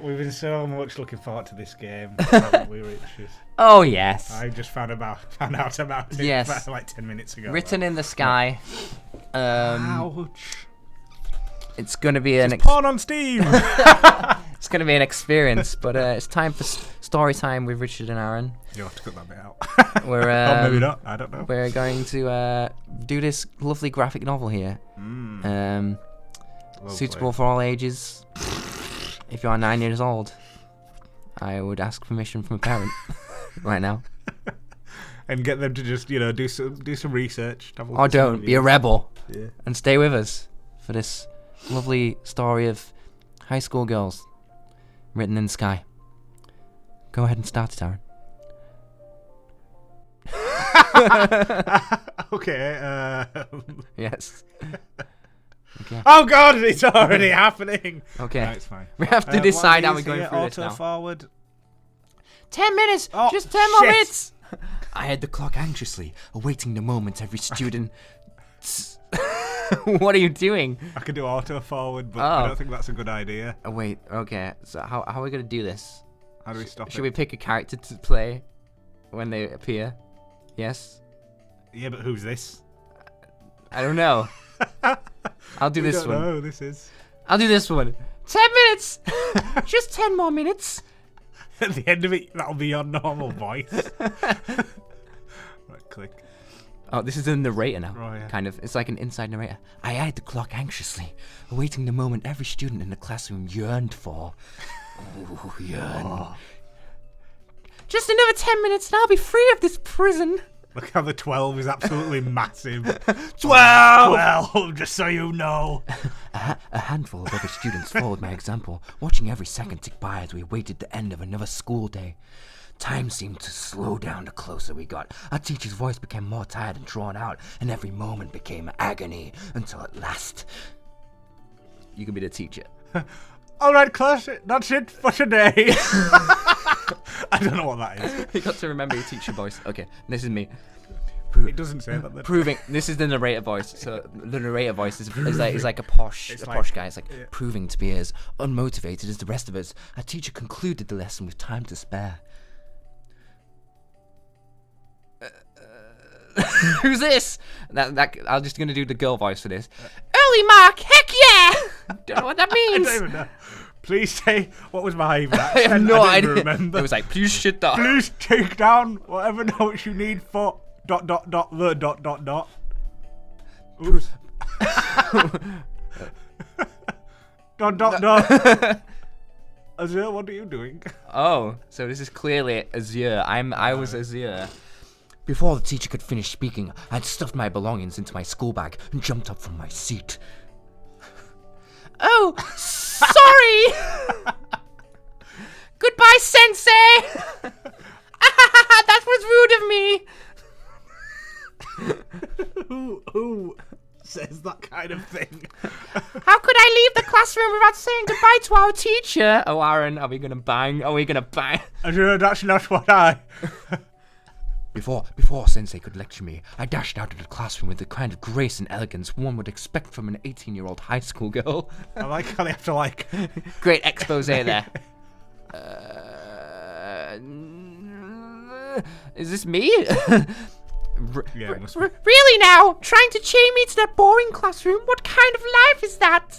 We've been so much looking forward to this game, haven't we, Richard? Oh, yes. I just found out about it yes. like 10 minutes ago. Written in the sky. Ouch. It's going to be an... porn on Steam! It's going to be an experience, but it's time for story time with Richard and Arron. You'll have to cut that bit out. We're, or maybe not, I don't know. We're going to do this lovely graphic novel here. Suitable for all ages. If you are 9 years old, I would ask permission from a parent right now. And get them to just, do some research. Or don't. Be a rebel. Yeah. And stay with us for this lovely story of high school girls written in the sky. Go ahead and start it, Arron. Okay. Yes. Okay. Oh God, it's already happening. Okay. No, it's fine. We have to decide how we're going through this now. Forward. 10 minutes. Oh, just 10 more shit. minutes. I had the clock anxiously, awaiting the moment every student... What are you doing? I could do auto forward, but I don't think that's a good idea. Oh, wait, okay. So how are we going to do this? How do we stop it? Should we pick a character to play when they appear? Yes? Yeah, but who's this? I don't know. I'll do this one. No, this is. I'll do this one. 10 minutes! Just 10 more minutes. At the end of it, that'll be your normal voice. Right, click. Oh, this is the narrator now. Oh, yeah. Kind of. It's like an inside narrator. I eyed the clock anxiously, awaiting the moment every student in the classroom yearned for. Ooh, yearn. Oh. Just another 10 minutes and I'll be free of this prison. Look how the 12 is absolutely massive. 12! 12, just so you know. A handful of other students followed my example, watching every second tick by as we waited the end of another school day. Time seemed to slow down the closer we got. Our teacher's voice became more tired and drawn out, and every moment became agony, until at last... You can be the teacher. Alright, class, that's it for today. I don't know what that is. You got to remember your teacher voice. Okay, this is me. It doesn't say that. Proving this is the narrator voice. So the narrator voice is like a posh guy. It's like proving to be as unmotivated as the rest of us. Our teacher concluded the lesson with time to spare. Who's this? I'm just gonna do the girl voice for this. Early Mark, heck yeah! Don't know what that means. I don't even know. Please say what was my accent. I have no idea. Remember. It was like, please shut up. Please take down whatever notes you need for ... Oops. ... Azure, what are you doing? Oh, so this is clearly Azure. I was Azure. Before the teacher could finish speaking, I'd stuffed my belongings into my school bag and jumped up from my seat. Oh, sorry! Goodbye, Sensei! That was rude of me! Who says that kind of thing? How could I leave the classroom without saying goodbye to our teacher? Oh, Arron, are we gonna bang? Are we gonna bang? That's not what I... Before Sensei could lecture me, I dashed out of the classroom with the kind of grace and elegance one would expect from an 18-year-old high school girl. I like how they have to like... Great expose there. Is this me? Yeah, it must be. Really now? Trying to chain me to that boring classroom? What kind of life is that?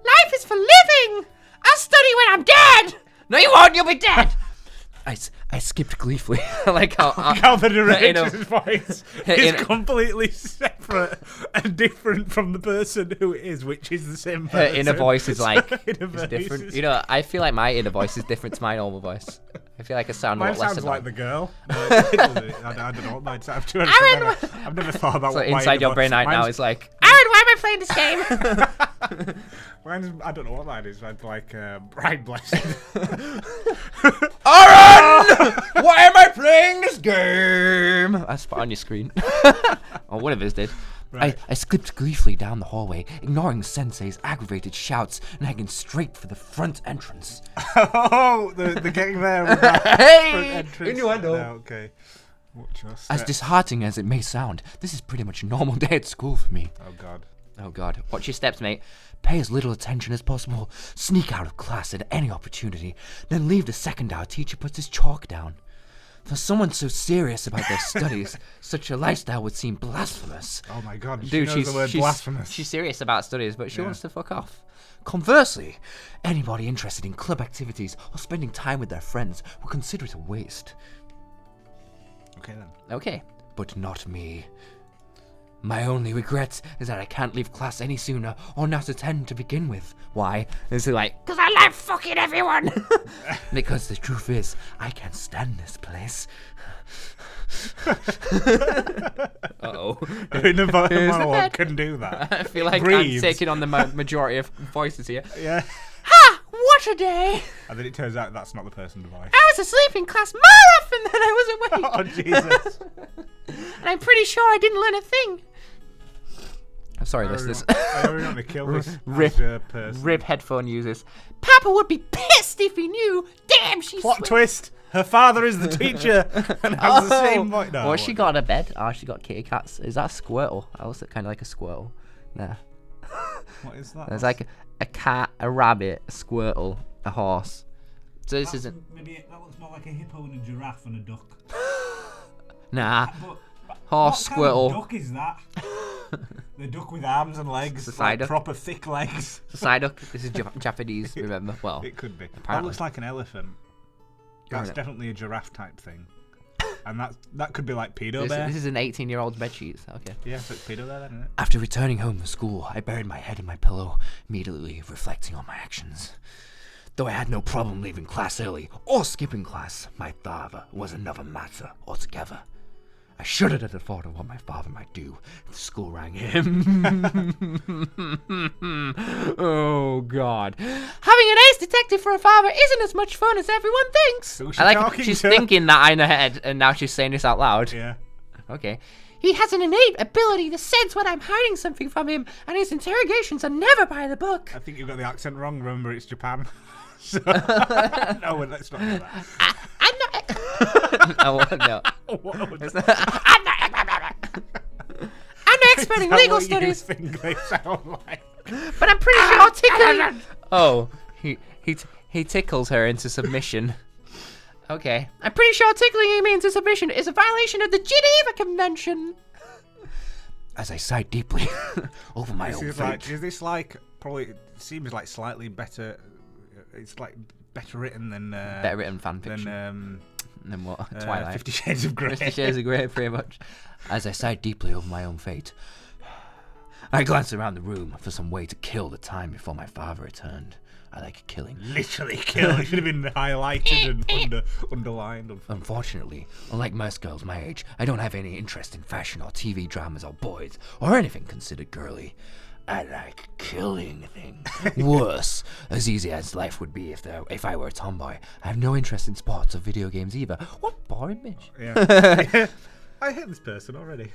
Life is for living! I'll study when I'm dead! No you won't, you'll be dead! I skipped gleefully. Like how the narrator's voice is completely separate and different from the person who it is, which is the same person. Her inner voice is like is different. You know, I feel like my inner voice is different to my normal voice. I feel like I sound a lot less sounds like the girl. I don't know what mine sounds. I've never thought about what inside your brain right now is like, Arron, why am I playing this game? Mine's, I don't know what mine is. Mine's like Bride Blessed. Arron! Why am I playing this game? That's on your screen. Or one of us did. Right. I skipped gleefully down the hallway, ignoring Sensei's aggravated shouts and heading straight for the front entrance. Oh, the getting there with that front entrance. Innuendo. No, okay. Watch your step. As disheartening as it may sound, this is pretty much a normal day at school for me. Oh, God. Oh God. Watch your steps, mate. Pay as little attention as possible. Sneak out of class at any opportunity. Then leave the second our teacher puts his chalk down. For someone so serious about their studies, such a lifestyle would seem blasphemous. Oh my God, Dude, she knows the word blasphemous. She's serious about studies, but she wants to fuck off. Conversely, anybody interested in club activities or spending time with their friends would consider it a waste. Okay then. Okay, but not me. My only regret is that I can't leave class any sooner or not attend to begin with. Why? Is it like, because I like fucking everyone? Because the truth is, I can't stand this place. Uh-oh. In a monologue can do that. I feel like Breathe. I'm taking on the majority of voices here. Yeah. Ha! What a day! And then it turns out that's not the person device. I was asleep in class more often than I was awake. Oh, Jesus. And I'm pretty sure I didn't learn a thing. I'm sorry, listeners. I already want to kill this Rip person. Rip headphone users. Papa would be pissed if he knew. Damn, she's Plot twist. Her father is the teacher and has the same voice. No, she got a bed. Oh, she got kitty cats. Is that a Squirtle? I was kind of like a Squirtle. Nah. What is that? There's like a cat, a rabbit, a Squirtle, a horse. So this isn't. Maybe that looks more like a hippo and a giraffe and a duck. Nah. But Horse, what Squirtle. kind of duck is that? The duck with arms and legs, It's a like cider. proper thick legs. It's a Psyduck. This is Japanese, remember? Well, It could be. That apparently. looks like an elephant. That's definitely a giraffe type thing. And that could be like pedo bear. this is an 18-year-old's bedsheets. Okay. Yeah, so it's pedo bear then, isn't it? After returning home from school, I buried my head in my pillow, immediately reflecting on my actions. Though I had no problem leaving class early or skipping class, my father was another matter altogether. I shuddered at the thought of what my father might do if the school rang him. Oh, God. Having an ace detective for a father isn't as much fun as everyone thinks. Who's she I like talking she's to? thinking that in her head, and now she's saying this out loud. Yeah. Okay. He has an innate ability to sense when I'm hiding something from him, and his interrogations are never by the book. I think you've got the accent wrong. Remember, it's Japan. So, no, let's not do that. I'm not. No. I'm no expert in legal studies, You think they sound like? but I'm pretty sure tickling. Oh, he tickles her into submission. Okay. I'm pretty sure tickling him into submission is a violation of the Geneva Convention. As I sighed deeply over my own fate. Is this like probably? It seems like slightly better. It's like better written than Better written fan fiction. Than what? Twilight. 50 Shades of Grey. 50 Shades of Grey, pretty much. As I sighed deeply over my own fate, I glanced around the room for some way to kill the time before my father returned. I like killing. Literally kill. It should have been highlighted and underlined. Unfortunately, unlike most girls my age, I don't have any interest in fashion or TV dramas or boys or anything considered girly. I like killing things. Worse, as easy as life would be if I were a tomboy. I have no interest in sports or video games either. What boring bitch. Yeah. I hate this person already.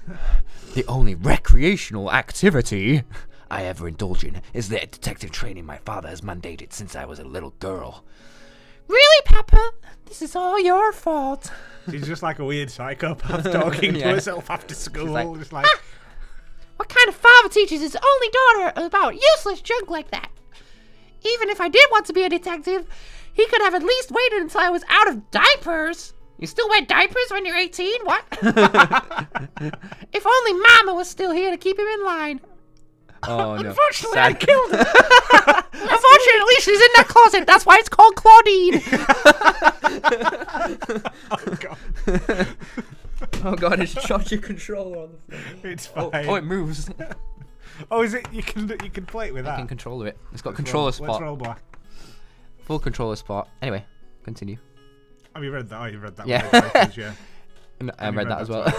The only recreational activity I ever indulge in is the detective training my father has mandated since I was a little girl. Really, Papa? This is all your fault. She's just like a weird psychopath talking to herself after school. like, Just like, What kind of father teaches his only daughter about useless junk like that? Even if I did want to be a detective, he could have at least waited until I was out of diapers. You still wear diapers when you're 18? What? If only Mama was still here to keep him in line. Oh, no. unfortunately, I killed her. Unfortunately, she's in that closet. That's why it's called Claudine. Oh, God. Oh, God, it's shot your controller on the floor. It's fine. Oh, it moves. Oh, is it? You can play it with I that. can controller it. It's got controller spot. Let's roll black. Full controller spot. Anyway, continue. Have you read that? Oh, you've read that. Yeah. Yeah. I read that as well.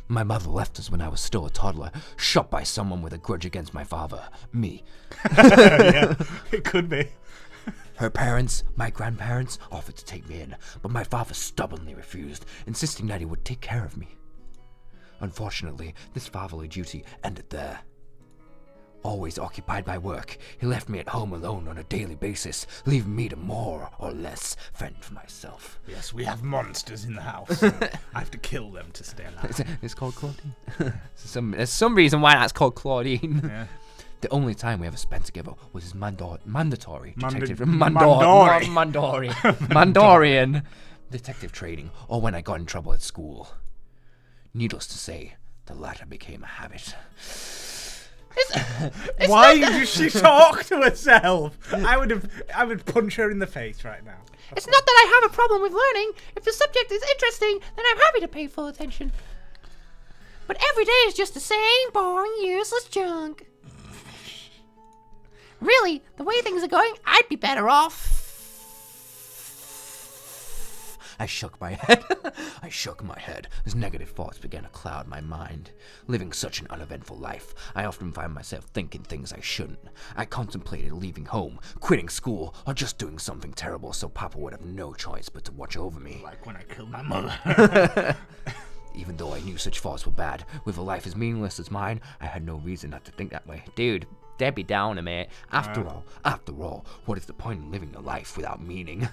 My mother left us when I was still a toddler, shot by someone with a grudge against my father, me. Yeah, it could be. Her parents, my grandparents, offered to take me in, but my father stubbornly refused, insisting that he would take care of me. Unfortunately, this fatherly duty ended there. Always occupied by work, he left me at home alone on a daily basis, leaving me to more or less fend for myself. Yes, we have monsters in the house. I have to kill them to stay alive. It's called Claudine. There's some reason why that's called Claudine. Yeah. The only time we ever spent together was his mandatory detective Mandorian detective training, or when I got in trouble at school. Needless to say, the latter became a habit. Why does she talk to herself? I would punch her in the face right now. It's not that I have a problem with learning. If the subject is interesting, then I'm happy to pay full attention. But every day is just the same boring, useless junk. Really, the way things are going, I'd be better off. I shook my head. As negative thoughts began to cloud my mind. Living such an uneventful life, I often find myself thinking things I shouldn't. I contemplated leaving home, quitting school, or just doing something terrible so Papa would have no choice but to watch over me. Like when I killed my mother. Even though I knew such thoughts were bad, with a life as meaningless as mine, I had no reason not to think that way. Dude, Debbie Downer, mate. After all, what is the point in living a life without meaning?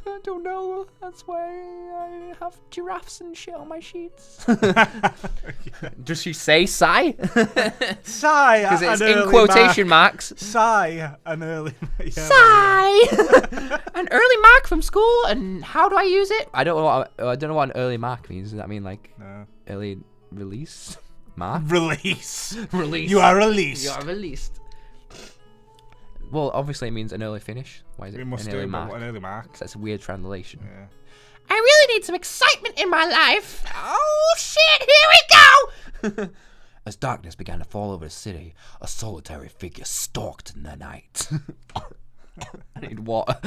I don't know. That's why I have giraffes and shit on my sheets. Does she say sigh? Sigh. Because it's in quotation marks. Sigh. An early. Yeah, sigh. An early mark from school, and how do I use it? I don't know what an early mark means. Does that mean like early release? Mark? Release. You are released. You are released. Well, obviously it means an early finish. Why is it must an early mark? An early mark. That's a weird translation. Yeah. I really need some excitement in my life. Oh shit, here we go! As darkness began to fall over the city, a solitary figure stalked in the night. I need water.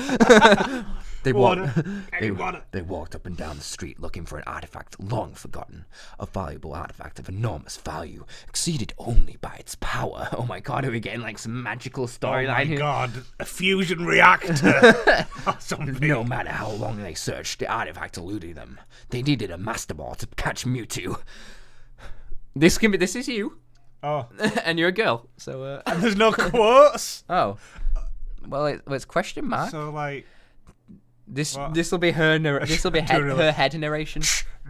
They walked up and down the street looking for an artifact long forgotten. A valuable artifact of enormous value, exceeded only by its power. Oh my god, are we getting like some magical storyline here? Oh my god, a fusion reactor. Or something. No matter how long they searched, the artifact eluded them. They needed a Master Ball to catch Mewtwo. This is you. Oh. And you're a girl, so and there's no quotes. Oh. Well, it's question mark. So like, this will be her her head narration.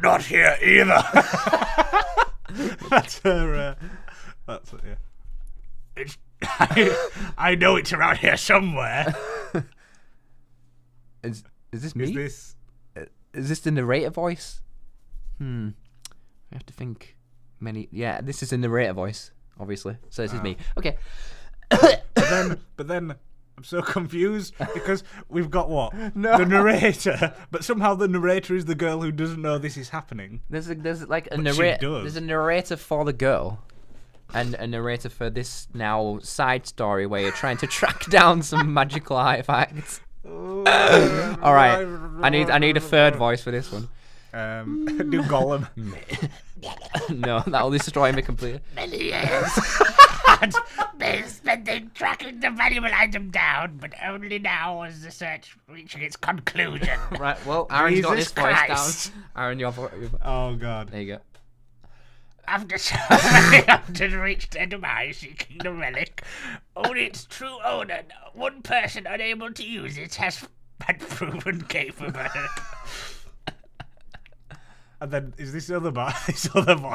Not here either. That's her. That's it. Yeah. It's, I know it's around here somewhere. Is this me? Is this the narrator voice? I have to think. Yeah, this is the narrator voice, obviously. So this is me. Okay. But then. I'm so confused because we've got the narrator, but somehow the narrator is the girl who doesn't know this is happening. There's like a narrator. There's a narrator for the girl, and a narrator for this now side story where you're trying to track down some magical artifacts. All right, I need a third voice for this one. Do Gollum. No, that'll destroy me completely. Many years had been spending tracking the valuable item down, but only now was the search reaching its conclusion. Right, well, Aaron's got his voice down. Aaron, your voice. Oh, God. There you go. After so many hunters reached their demise seeking the relic, only its true owner, one person unable to use it, has been proven capable. And then, is this other voice?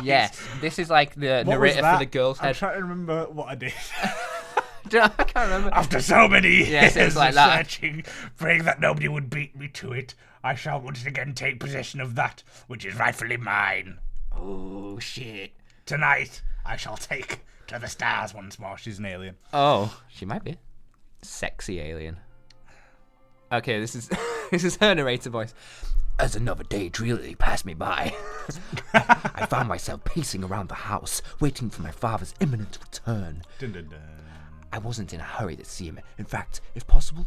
Yes, this is like the narrator for the girl's head. I'm trying to remember what I did. I can't remember. After so many years it was like of that. searching, praying that nobody would beat me to it, I shall once again take possession of that which is rightfully mine. Oh, shit. Tonight, I shall take to the stars once more. She's an alien. Oh, she might be. Sexy alien. Okay, this is her narrator voice. As another day drearily passed me by, I found myself pacing around the house, waiting for my father's imminent return. Dun, dun, dun. I wasn't in a hurry to see him. In fact, if possible,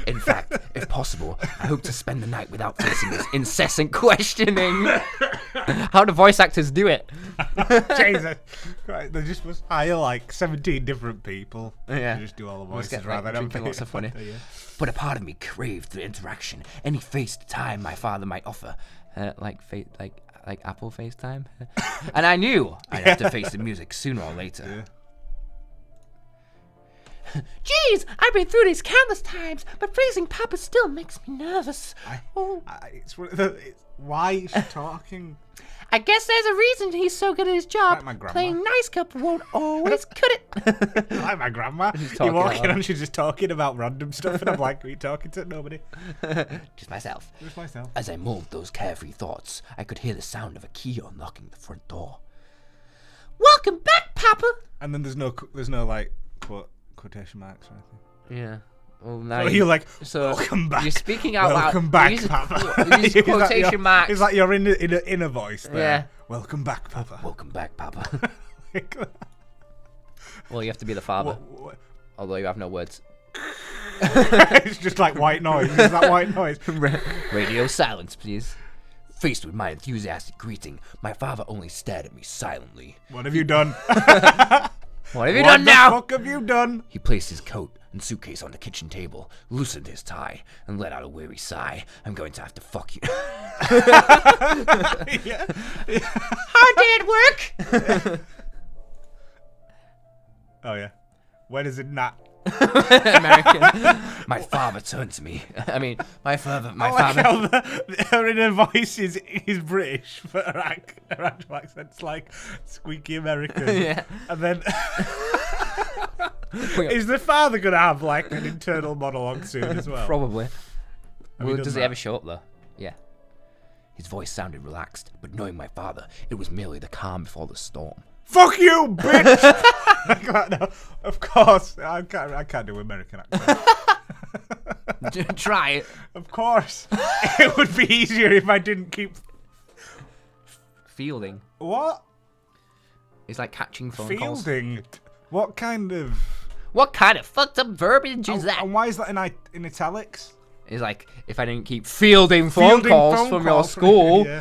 In fact, if possible, I hope to spend the night without facing this incessant questioning. How do voice actors do it? Jesus. Right, they just must hire like 17 different people to just do all the voices get, rather than lots of funny. Yeah. But a part of me craved the interaction, any FaceTime my father might offer, like Apple FaceTime. And I knew I'd have to face the music sooner or later. Jeez, I've been through these countless times, but praising Papa still makes me nervous. Why is she talking? I guess there's a reason he's so good at his job. Like my grandma. Playing nice couple won't always cut it. Like my grandma. You walk in and she's just talking about random stuff, and I'm like, are you talking to nobody? Just myself. Just myself. As I mulled those carefree thoughts, I could hear the sound of a key unlocking the front door. Welcome back, Papa! And then there's no like quotation marks or anything. Yeah. Well, now you're like, so welcome back. You're speaking out loud. Welcome back, Papa. You use quotation marks. It's like you're in an inner voice there. Yeah. Welcome back, Papa. Welcome back, Papa. Well, you have to be the father. Although you have no words. It's just like white noise. Is that white noise? Radio silence, please. Faced with my enthusiastic greeting, my father only stared at me silently. What have you done? What have you done now? What the fuck have you done? He placed his coat and suitcase on the kitchen table, loosened his tie, and let out a weary sigh. I'm going to have to fuck you. Yeah. How did it work? Oh yeah. When is it not? American. My father turned to me. I mean, my father. Her inner voice is British, but her actual accent's like squeaky American. Yeah. And then is the father gonna have like an internal monologue soon as well? Probably. Well, does that? he ever show up though? Yeah. His voice sounded relaxed, but knowing my father, it was merely the calm before the storm. Fuck you, bitch! No, of course, I can't do American accent. Try it. Of course, it would be easier if I didn't keep Fielding. What? It's like catching phone calls. Fielding? What kind of fucked up verbiage is that? And why is that in italics? It's like if I didn't keep fielding phone calls from your school. Yeah.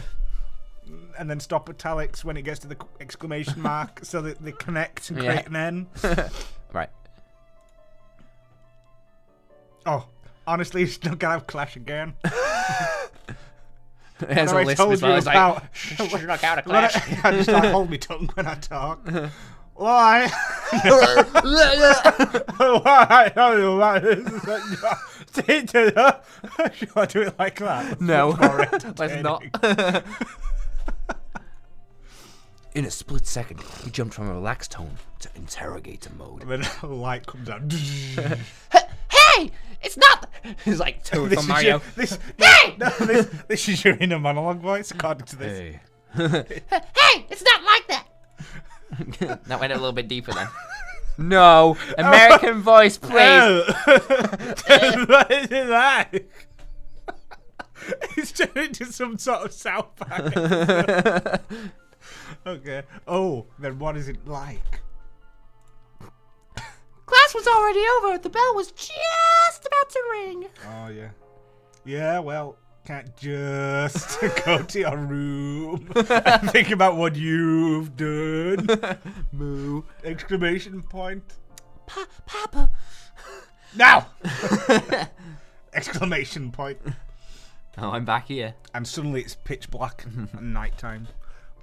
And then stop italics when it gets to the exclamation mark so that they connect and create an N. Right. Oh, honestly, it's not gonna have Clash again. There's a list as well. It's like, Knock out a Clash. I just like hold my tongue when I talk. Why? Why? Should I do it like that? No, let's not. In a split second, he jumped from a relaxed tone to interrogator mode. And then a light comes out. Hey! It's not... It's like Toad from Mario. This is your inner monologue voice, according to this. Hey. Hey, it's not like that. That went a little bit deeper then. No, American voice, please. What is it like? He's turned into some sort of South Park. Okay. Oh, then what is it like? Class was already over. The bell was just about to ring. Oh, yeah. Yeah, well, can't just go to your room and think about what you've done. Moo. Exclamation point. Papa. Now! Exclamation point. Oh, I'm back here. And suddenly it's pitch black and nighttime.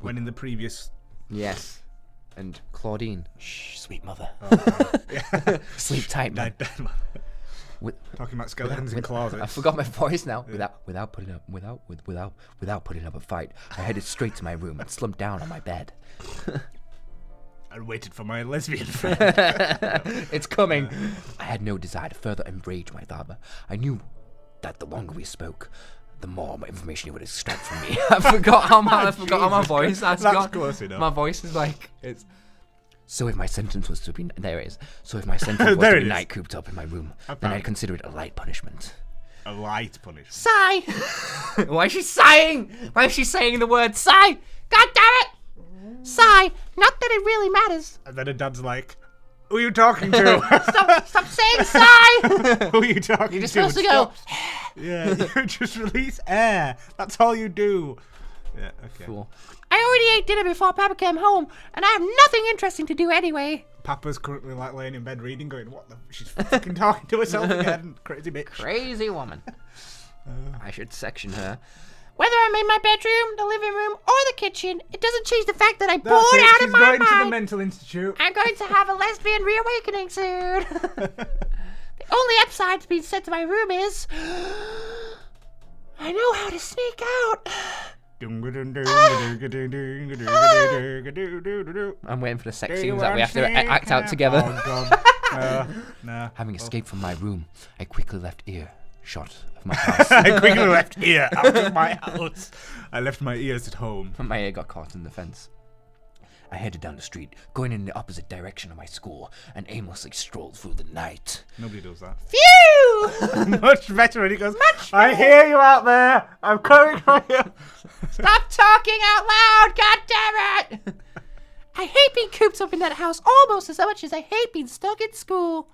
When in the previous... Yes. And Claudine. Shh, sweet mother. Oh, yeah. Sleep tight, man. Talking about skeletons in closets. I forgot my voice now. Without putting up a fight, I headed straight to my room and slumped down on my bed. I waited for my lesbian friend. It's coming. I had no desire to further enrage my father. I knew that the longer we spoke, the more information he would extract from me. I forgot how my voice. That's close enough. My voice is like it's. So if my sentence was to be So if my sentence was to be night cooped up in my room, then I'd consider it a light punishment. A light punishment. Sigh. Why is she sighing? Why is she saying the word sigh? God damn it! Sigh. Not that it really matters. And then her dad's like, "Who are you talking to? Stop saying sigh. Who are you talking to? You're just supposed to go. Yeah, you just release air. That's all you do. Yeah, okay. Cool. I already ate dinner before Papa came home, and I have nothing interesting to do anyway. Papa's currently like laying in bed reading, going, "What the? She's fucking talking to herself again, crazy bitch." Crazy woman. I should section her. Whether I'm in my bedroom, the living room, or the kitchen, it doesn't change the fact that I'm That's bored it. out She's of my going to the mind. mental institute. I'm going to have a lesbian reawakening soon. The only upside to being sent to my room is I know how to sneak out. I'm waiting for the sex Do scenes you that we have to want to act out sneak together. Oh, God. No. Having escaped from my room, I quickly left earshot of my house. I quickly left ear out of my house. I left my ears at home. My ear got caught in the fence. I headed down the street, going in the opposite direction of my school, and aimlessly strolled through the night. Nobody does that. Phew! Much better when he goes, I hear you out there. I'm coming for you. Stop talking out loud, god damn it! I hate being cooped up in that house almost as much as I hate being stuck in school.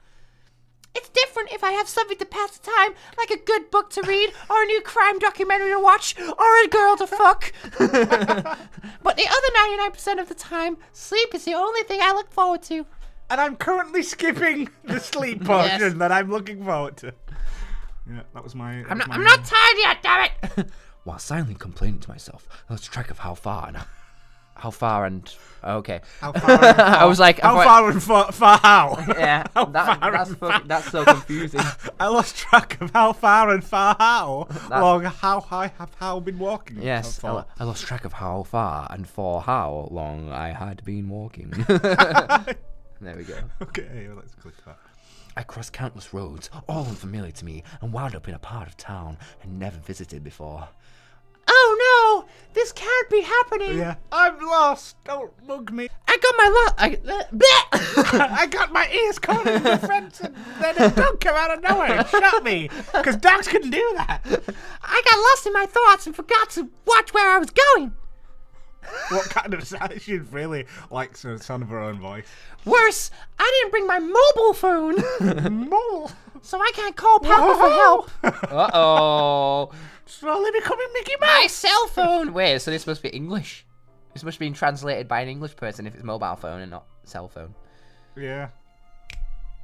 It's different if I have something to pass the time, like a good book to read, or a new crime documentary to watch, or a girl to fuck. But the other 99% of the time, sleep is the only thing I look forward to. And I'm currently skipping the sleep portion that I'm looking forward to. Yeah, that was my... I'm not tired yet, damn it! While silently complaining to myself, I lost track of how far and... Okay. How far and I was like... How far and far how? Yeah, that's so confusing. I lost track of how far and far how long how I have been walking. Yes, I lost track of how far and for how long I had been walking. There we go. Okay, well, let's click that. I crossed countless roads, all unfamiliar to me, and wound up in a part of town I never visited before. Oh no! This can't be happening! Yeah, I'm lost. Don't mug me. I got my I got my ears caught in the fence, and then a dog came out of nowhere and shot me. Because dogs couldn't do that. I got lost in my thoughts and forgot to watch where I was going. What kind of sound? She really likes the sound of her own voice. Worse, I didn't bring my mobile phone. Mole. So I can't call Papa for help. Uh-oh. Slowly becoming Mickey Mouse. My cell phone. Wait, so this must be English? This must be translated by an English person if it's mobile phone and not cell phone. Yeah.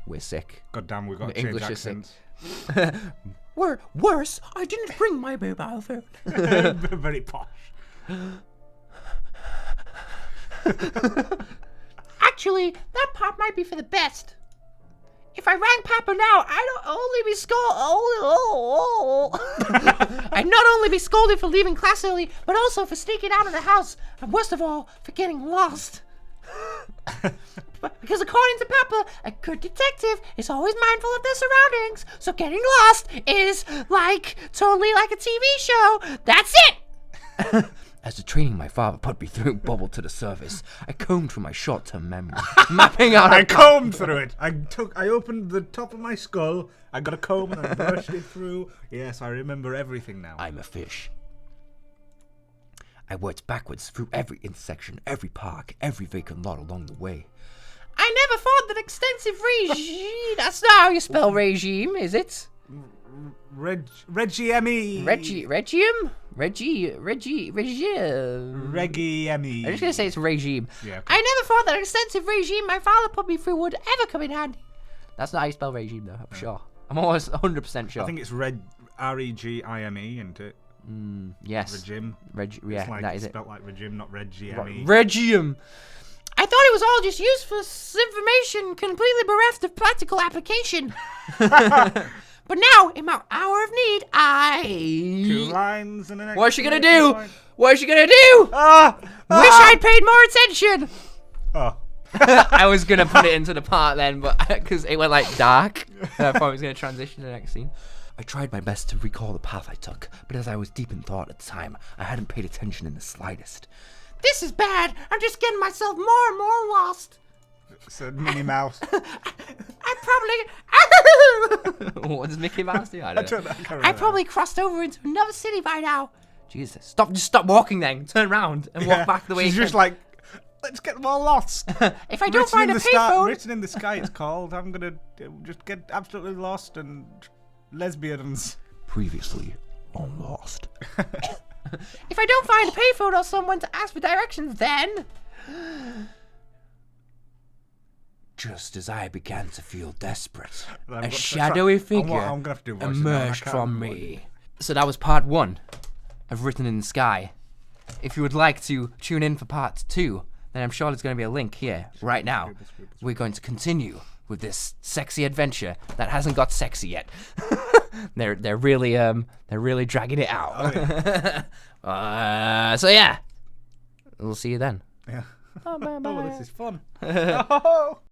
We're sick. God damn, we've got The to change English is sick. accents. Worse, I didn't bring my mobile phone. Very posh. Actually, that part might be for the best. If I rang Papa now, I'd not only be scolded for leaving class early, but also for sneaking out of the house, and worst of all, for getting lost. Because according to Papa, a good detective is always mindful of their surroundings, so getting lost is totally like a TV show. That's it! As the training my father put me through bubbled to the surface, I combed through my short-term memory, mapping out I combed through it. I opened the top of my skull. I got a comb and I brushed it through. Yes, I remember everything now. I'm a fish. I worked backwards through every intersection, every park, every vacant lot along the way. I never thought that extensive regime. That's not how you spell regime, is it? Reggie Emmy. Regium? Regime. Reggie Emmy. I'm just gonna say it's regime. Yeah. Okay. I never thought that extensive regime my father put me through would ever come in handy. That's not how you spell regime, though. I'm sure. I'm almost 100% sure. I think it's Regime, isn't it? Yes. Regime. Yeah, It's like that is it. spelled like regime, not Reggie Emmy. Regime. I thought it was all just useless information, completely bereft of practical application. But now, in my hour of need, 2 lines and an What's she gonna exclamation do? point. What's she gonna do? wish I'd paid more attention. Oh. I was gonna put it into the part then, but because it went like dark, and I thought it was gonna transition to the next scene. I tried my best to recall the path I took, but as I was deep in thought at the time, I hadn't paid attention in the slightest. This is bad. I'm just getting myself more and more lost. Said Minnie Mouse. What does Mickey Mouse do? I don't know. I probably crossed over into another city by now. Jesus, just stop walking then. Turn around and walk back the way She's you just came. like, let's get them all lost. If I don't find a payphone, Written in the Sky, it's called. I'm gonna just get absolutely lost and lesbians. Previously on Lost. if I don't find a payphone or someone to ask for directions, then Just as I began to feel desperate, I've a got to shadowy try- figure I'm gonna have to do voices now, I emerged can't from remember me. So that was part 1. have written in the sky. If you would like to tune in for part 2, then I'm sure there's going to be a link here right now. We're going to continue with this sexy adventure that hasn't got sexy yet. they're really dragging it out. Oh, yeah. So yeah, we'll see you then. Yeah. Bye, bye, Oh, well, bye. this is fun. Oh.